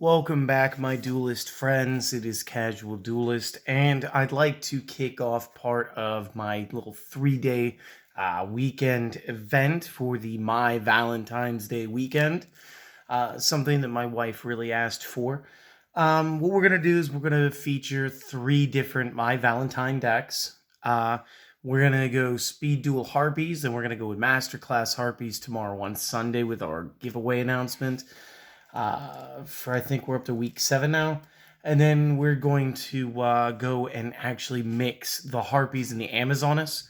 Welcome back, my duelist friends. It is Casual Duelist, and I'd like to kick off part of my little 3-day weekend event for the Mai Valentines Day weekend. Something that my wife really asked for. What we're going to do is we're going to feature 3 different My Valentine decks. We're going to go Speed Duel Harpies, and we're going to go with Masterclass Harpies tomorrow on Sunday with our giveaway announcement. For I think we're up to week 7 now. And then we're going to go and actually mix the Harpies and the Amazonas.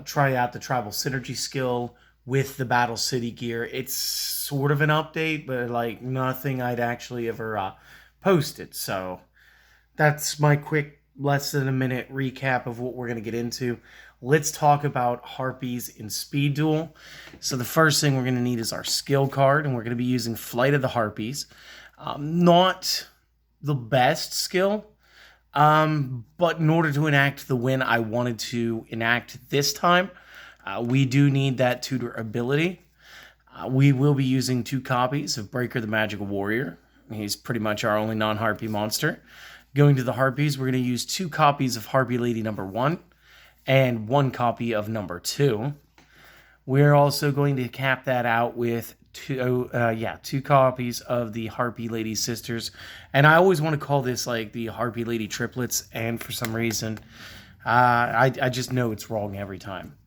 Try out the Tribal Synergy skill with the Battle City gear. It's sort of an update, but like nothing I'd actually ever posted. So that's my quick less than a minute recap of what we're going to get into. Let's talk about Harpies in Speed Duel. So the first thing we're going to need is our skill card, and we're going to be using Flight of the Harpies. Not the best skill, but in order to enact the win I wanted to enact this time, we do need that tutor ability. We will be using 2 copies of Breaker the Magical Warrior. He's pretty much our only non-Harpy monster. Going to the Harpies, we're going to use 2 copies of Harpy Lady number 1 and 1 copy of number 2. We're also going to cap that out with 2 copies of the Harpy Lady Sisters. And I always want to call this like the Harpy Lady Triplets, and for some reason, I just know it's wrong every time.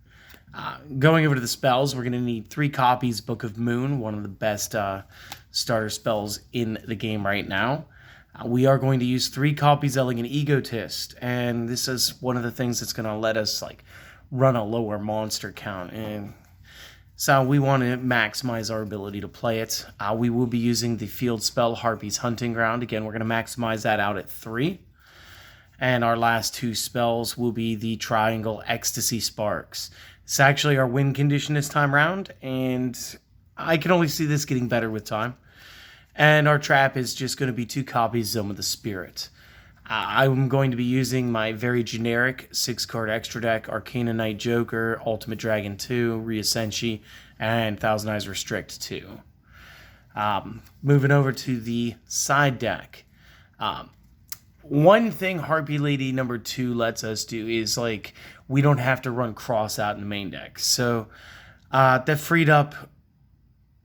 Going over to the spells, we're going to need 3 copies Book of Moon, one of the best starter spells in the game right now. We are going to use 3 copies Elegant Egotist, and this is one of the things that's going to let us like run a lower monster count, and so we want to maximize our ability to play it. We will be using the field spell Harpy's Hunting Ground. Again, we're going to maximize that out at 3. And our last 2 spells will be the Triangle Ecstasy Sparks. It's actually our win condition this time around, and I can only see this getting better with time. And our trap is just going to be 2 copies Zone of the Spirit. I'm going to be using my very generic 6-card extra deck, Arcana Knight Joker, Ultimate Dragon 2, Ryosenshi, and Thousand Eyes Restrict 2. Moving over to the side deck. One thing Harpy Lady number 2 lets us do is like we don't have to run Cross out in the main deck. So that freed up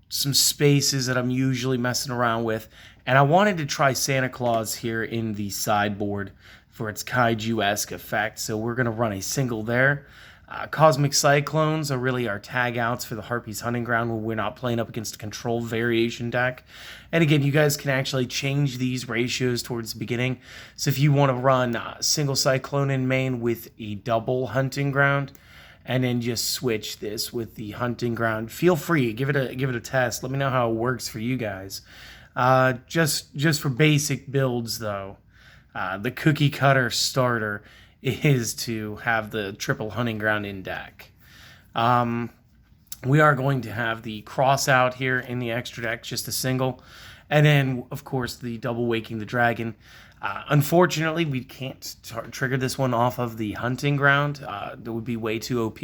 some spaces that I'm usually messing around with, and I wanted to try Santa Claus here in the sideboard for its kaiju-esque effect, so we're going to run a single there. Cosmic Cyclones are really our tag outs for the Harpy's Hunting Ground when we're not playing up against a control variation deck. And again, you guys can actually change these ratios towards the beginning. So if you want to run a single Cyclone in main with a double Hunting Ground, and then just switch this with the Hunting Ground, feel free, give it a test. Let me know how it works for you guys. Just for basic builds though, the cookie cutter starter is to have the triple Hunting Ground in deck. We are going to have the Cross out here in the extra deck, just a single, and then of course the double Waking the Dragon. Unfortunately, we can't trigger this one off of the Hunting Ground. That would be way too OP.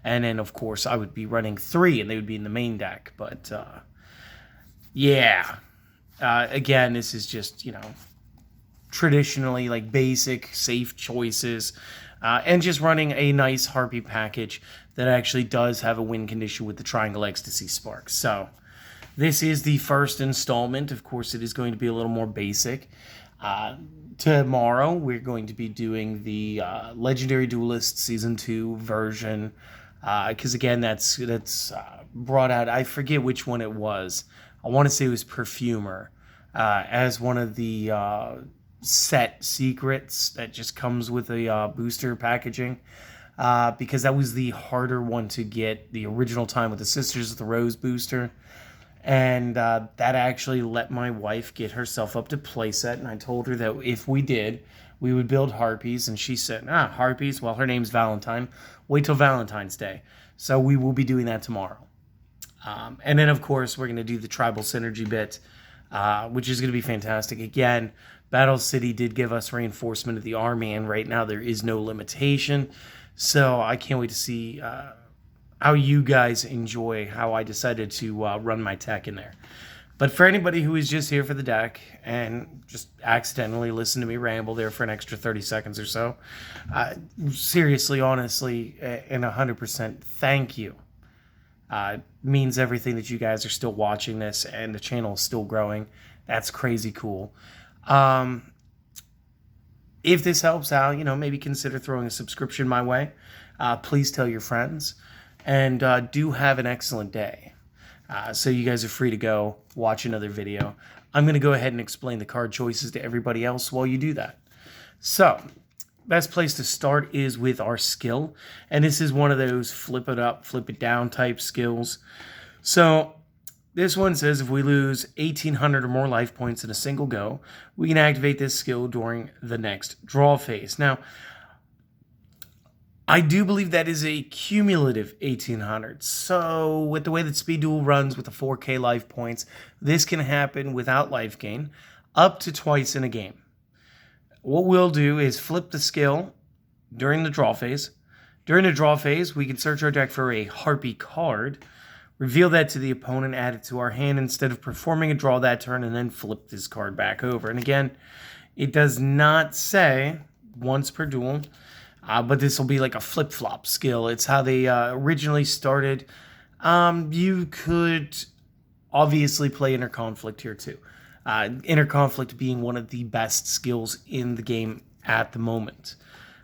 And then, of course, I would be running 3, and they would be in the main deck. But, yeah. Again, this is just, traditionally, like, basic, safe choices. And just running a nice Harpy package that actually does have a win condition with the Triangle Ecstasy Sparks. So, this is the first installment. Of course, it is going to be a little more basic. Tomorrow, we're going to be doing the Legendary Duelist Season 2 version, because again, that's brought out, I forget which one it was. I want to say it was Perfumer, as one of the set secrets that just comes with a booster packaging, because that was the harder one to get, the original time with the Sisters of the Rose booster. And that actually let my wife get herself up to playset, and I told her that if we did, we would build Harpies, and she said, Harpies? Well, her name's Valentine. Wait till Valentine's Day. So we will be doing that tomorrow. And then, of course, we're going to do the Tribal Synergy bit, which is going to be fantastic. Again, Battle City did give us reinforcement of the army, and right now there is no limitation. So I can't wait to see how you guys enjoy how I decided to run my tech in there. But for anybody who is just here for the deck and just accidentally listen to me ramble there for an extra 30 seconds or so, seriously, honestly, and 100%, thank you. Means everything that you guys are still watching this and the channel is still growing. That's crazy cool. If this helps out, maybe consider throwing a subscription my way. Please tell your friends. And do have an excellent day. So you guys are free to go watch another video. I'm going to go ahead and explain the card choices to everybody else while you do that. So, best place to start is with our skill. And this is one of those flip it up, flip it down type skills. So, this one says if we lose 1,800 or more life points in a single go, we can activate this skill during the next draw phase. Now, I do believe that is a cumulative 1,800. So, with the way that Speed Duel runs with the 4K life points, this can happen without life gain up to twice in a game. What we'll do is flip the skill during the draw phase. During the draw phase, we can search our deck for a Harpy card, reveal that to the opponent, add it to our hand instead of performing a draw that turn, and then flip this card back over. And again, it does not say once per duel. But this will be like a flip-flop skill. It's how they originally started. You could obviously play Interconflict here too. Interconflict being one of the best skills in the game at the moment.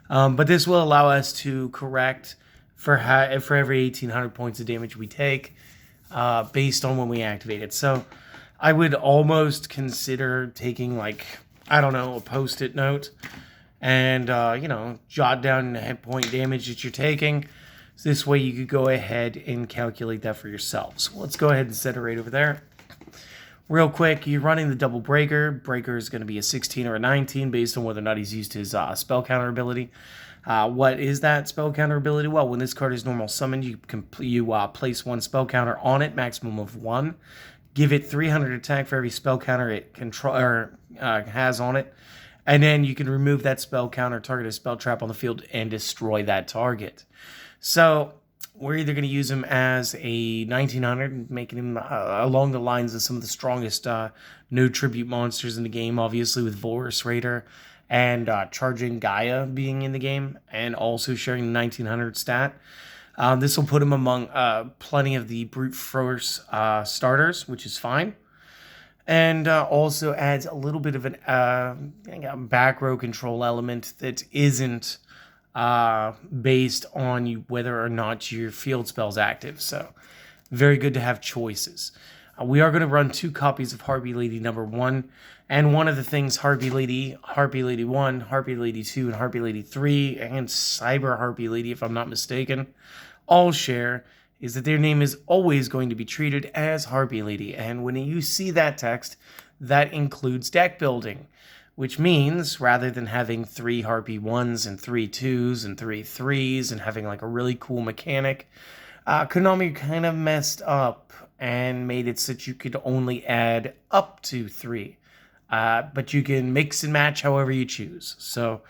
But this will allow us to correct for every 1,800 points of damage we take based on when we activate it. So I would almost consider taking a Post-it note and, jot down the hit point damage that you're taking. So this way you could go ahead and calculate that for yourselves. So let's go ahead and set it right over there. Real quick, you're running the double breaker. Breaker is going to be a 16 or a 19 based on whether or not he's used his spell counter ability. What is that spell counter ability? Well, when this card is normal summoned, you place one spell counter on it, maximum of 1. Give it 300 attack for every spell counter it has on it. And then you can remove that spell counter, target a spell trap on the field, and destroy that target. So we're either going to use him as a 1900, making him along the lines of some of the strongest no tribute monsters in the game, obviously with Volrus Raider and Charging Gaia being in the game, and also sharing the 1900 stat. This will put him among plenty of the brute force starters, which is fine. And also adds a little bit of an back row control element that isn't based on whether or not your field spell's active. So, very good to have choices. We are going to run 2 copies of Harpy Lady number 1. And one of the things Harpy Lady 1, Harpy Lady 2, and Harpy Lady 3, and Cyber Harpy Lady, if I'm not mistaken, all share is that their name is always going to be treated as Harpy Lady. And when you see that text, that includes deck building, which means rather than having 3 Harpy 1s and 3 2s and 3 3s and having a really cool mechanic, Konami kind of messed up and made it so that you could only add up to 3. But you can mix and match however you choose. So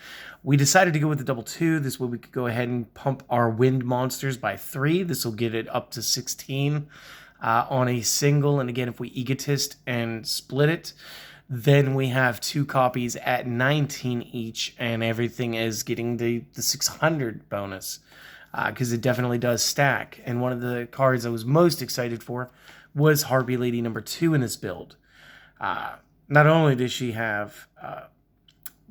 we decided to go with the double 2. This way we could go ahead and pump our wind monsters by 3. This will get it up to 16 on a single. And again, if we egotist and split it, then we have 2 copies at 19 each, and everything is getting the 600 bonus because it definitely does stack. And one of the cards I was most excited for was Harpy Lady number 2 in this build. Not only does she have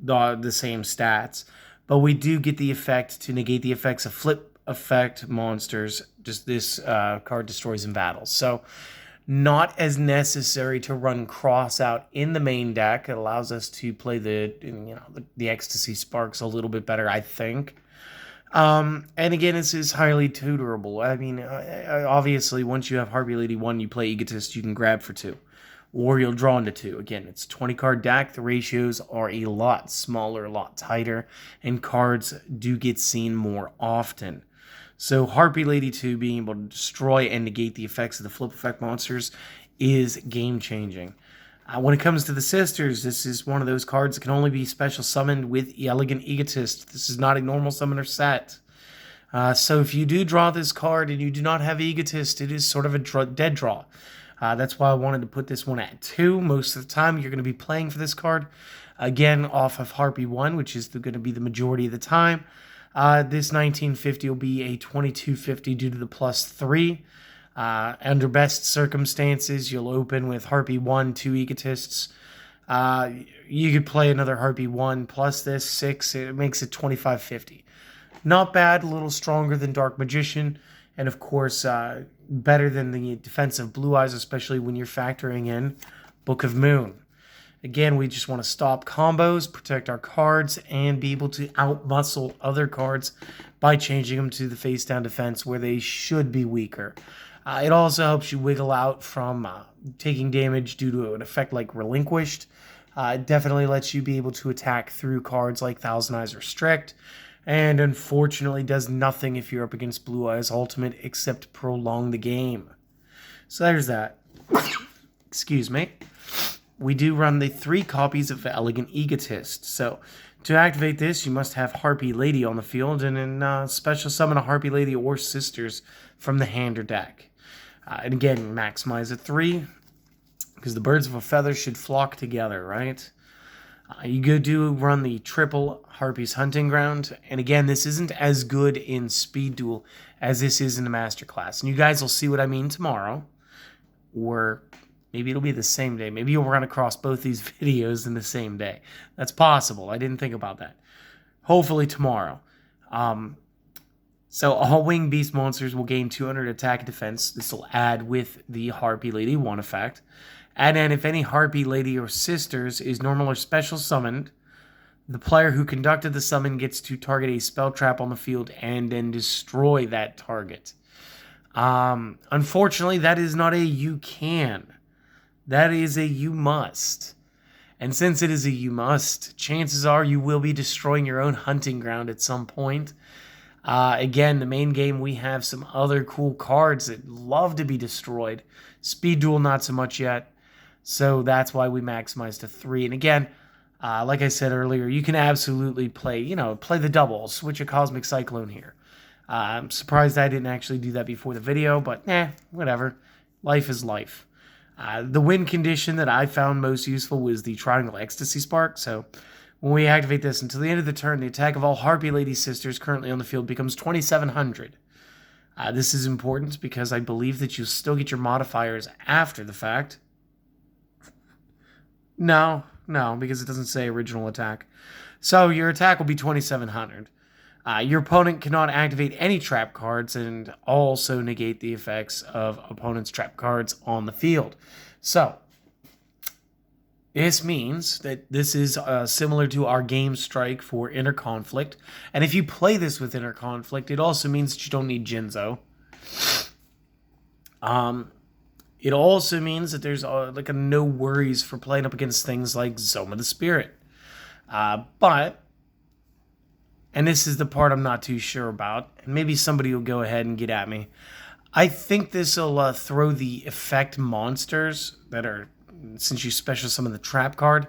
the same stats, but we do get the effect to negate the effects of flip effect monsters. Just this card destroys in battles. So not as necessary to run cross out in the main deck. It allows us to play the Ecstasy Sparks a little bit better, I think. And again, this is highly tutorable. I mean, obviously, once you have Harpy Lady 1, you play Egotist, you can grab for 2. Or you'll draw into 2. Again, it's a 20-card deck. The ratios are a lot smaller, a lot tighter, and cards do get seen more often. So Harpy Lady 2 being able to destroy and negate the effects of the flip effect monsters is game-changing. When it comes to the Sisters, this is one of those cards that can only be special summoned with Elegant Egotist. This is not a normal summoner set. So if you do draw this card and you do not have Egotist, it is sort of a dead draw. That's why I wanted to put this one at 2. Most of the time, you're going to be playing for this card. Again, off of Harpy 1, which is going to be the majority of the time. This 1950 will be a 2250 due to the +3. Under best circumstances, you'll open with Harpy 1, 2 Egotists. You could play another Harpy 1 plus this 6. It makes it 2550. Not bad, a little stronger than Dark Magician, and of course, better than the defensive Blue Eyes, especially when you're factoring in Book of Moon. Again, we just want to stop combos, protect our cards, and be able to outmuscle other cards by changing them to the face-down defense where they should be weaker. It also helps you wiggle out from taking damage due to an effect like Relinquished. It definitely lets you be able to attack through cards like Thousand Eyes Restrict, and unfortunately does nothing if you're up against Blue Eyes Ultimate except prolong the game. So there's that. Excuse me. We do run the 3 copies of Elegant Egotist. So to activate this, you must have Harpy Lady on the field and then special summon a Harpy Lady or Sisters from the hand or deck. And again, maximize at 3 because the birds of a feather should flock together, right? You do run the triple Harpy's Hunting Ground. And again, this isn't as good in Speed Duel as this is in the Master Class. And you guys will see what I mean tomorrow. Or maybe it'll be the same day. Maybe you'll run across both these videos in the same day. That's possible. I didn't think about that. Hopefully tomorrow. So all winged beast monsters will gain 200 attack and defense. This will add with the Harpy Lady 1 effect. And then if any Harpy Lady or Sisters is normal or special summoned, the player who conducted the summon gets to target a spell trap on the field and then destroy that target. Unfortunately, that is not a you can. That is a you must. And since it is a you must, chances are you will be destroying your own hunting ground at some point. Again, the main game, we have some other cool cards that love to be destroyed. Speed Duel, not so much yet. So that's why we maximize to 3. And again, like I said earlier, you can absolutely play the doubles. Switch a Cosmic Cyclone here. I'm surprised I didn't actually do that before the video, but whatever. Life is life. The win condition that I found most useful was the Triangle Ecstasy Spark. So when we activate this until the end of the turn, the attack of all Harpy Lady Sisters currently on the field becomes 2,700. This is important because I believe that you still get your modifiers after the fact. No, because it doesn't say original attack. So your attack will be 2,700. Your opponent cannot activate any trap cards and also negate the effects of opponent's trap cards on the field. So this means that this is similar to our Game Strike for Inner Conflict. And if you play this with Inner Conflict, it also means that you don't need Jinzo. It also means that there's no worries for playing up against things like Zoma the Spirit. But, and this is the part I'm not too sure about, and maybe somebody will go ahead and get at me. I think this will throw the effect monsters that are, since you special summon the trap card.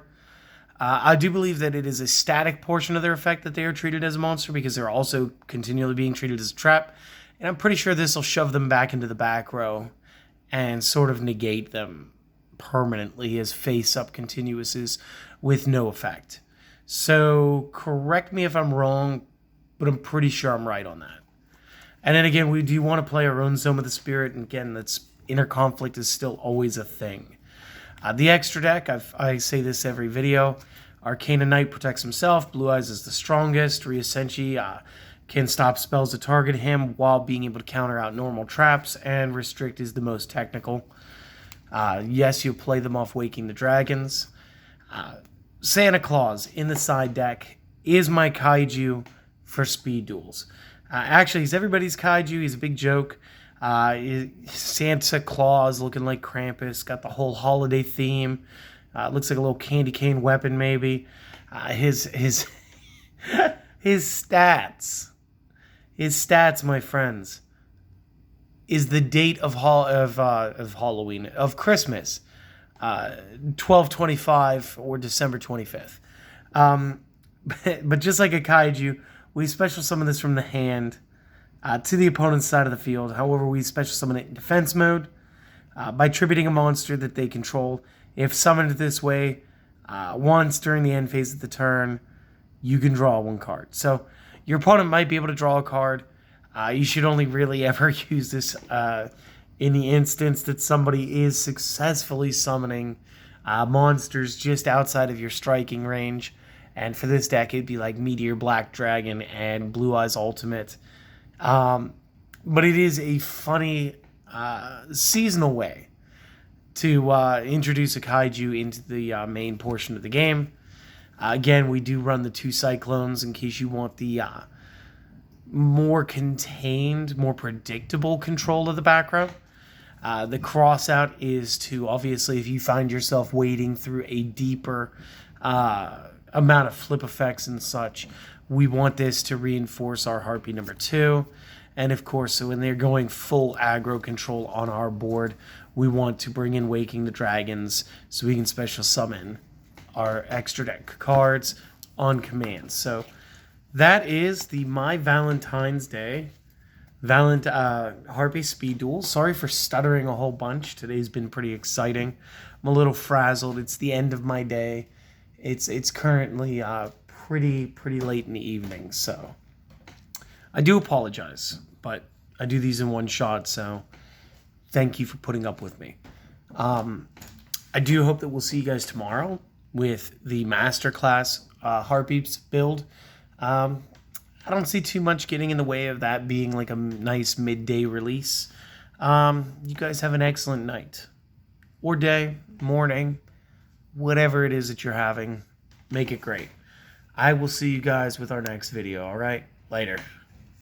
I do believe that it is a static portion of their effect that they are treated as a monster because they're also continually being treated as a trap. And I'm pretty sure this will shove them back into the back row and sort of negate them permanently as face-up continuouses with no effect. So correct me if I'm wrong, but I'm pretty sure I'm right on that. And then again, we do want to play our own Zoma the Spirit, and again, that's Inner Conflict is still always a thing. The extra deck, I say this every video, Arcana Knight protects himself, Blue Eyes is the strongest, Rhea Senshi can stop spells that target him while being able to counter out normal traps, and Restrict is the most technical. Yes, you'll play them off Waking the Dragons. Santa Claus in the side deck is my kaiju for speed duels. Actually, he's everybody's kaiju. He's a big joke. Santa Claus looking like Krampus. Got the whole holiday theme. Looks like a little candy cane weapon, maybe. His stats. His stats, my friends, is the date of Halloween, of Christmas. 12/25 or December 25th. But just like a kaiju, we special summon this from the hand to the opponent's side of the field. However, we special summon it in defense mode. by tributing a monster that they control. If summoned this way once during the end phase of the turn, you can draw 1 card. So your opponent might be able to draw a card. You should only really ever use this in the instance that somebody is successfully summoning monsters just outside of your striking range. And for this deck, it'd be like Meteor Black Dragon and Blue Eyes Ultimate. But it is a funny seasonal way to introduce a kaiju into the main portion of the game. Again, we do run the 2 Cyclones in case you want the more contained, more predictable control of the background. The crossout is to, obviously, if you find yourself wading through a deeper amount of flip effects and such, we want this to reinforce our Harpy number 2. And of course, so when they're going full aggro control on our board, we want to bring in Waking the Dragons so we can special summon our extra deck cards on command. So that is the Mai Valentines Day Harpy Speed Duel. Sorry for stuttering a whole bunch. Today's been pretty exciting. I'm a little frazzled. It's the end of my day. It's currently pretty late in the evening, so I do apologize, but I do these in one shot, so thank you for putting up with me. I do hope that we'll see you guys tomorrow with the Masterclass Harpies build. I don't see too much getting in the way of that being like a nice midday release. You guys have an excellent night. Or day, morning, whatever it is that you're having. Make it great. I will see you guys with our next video, alright? Later.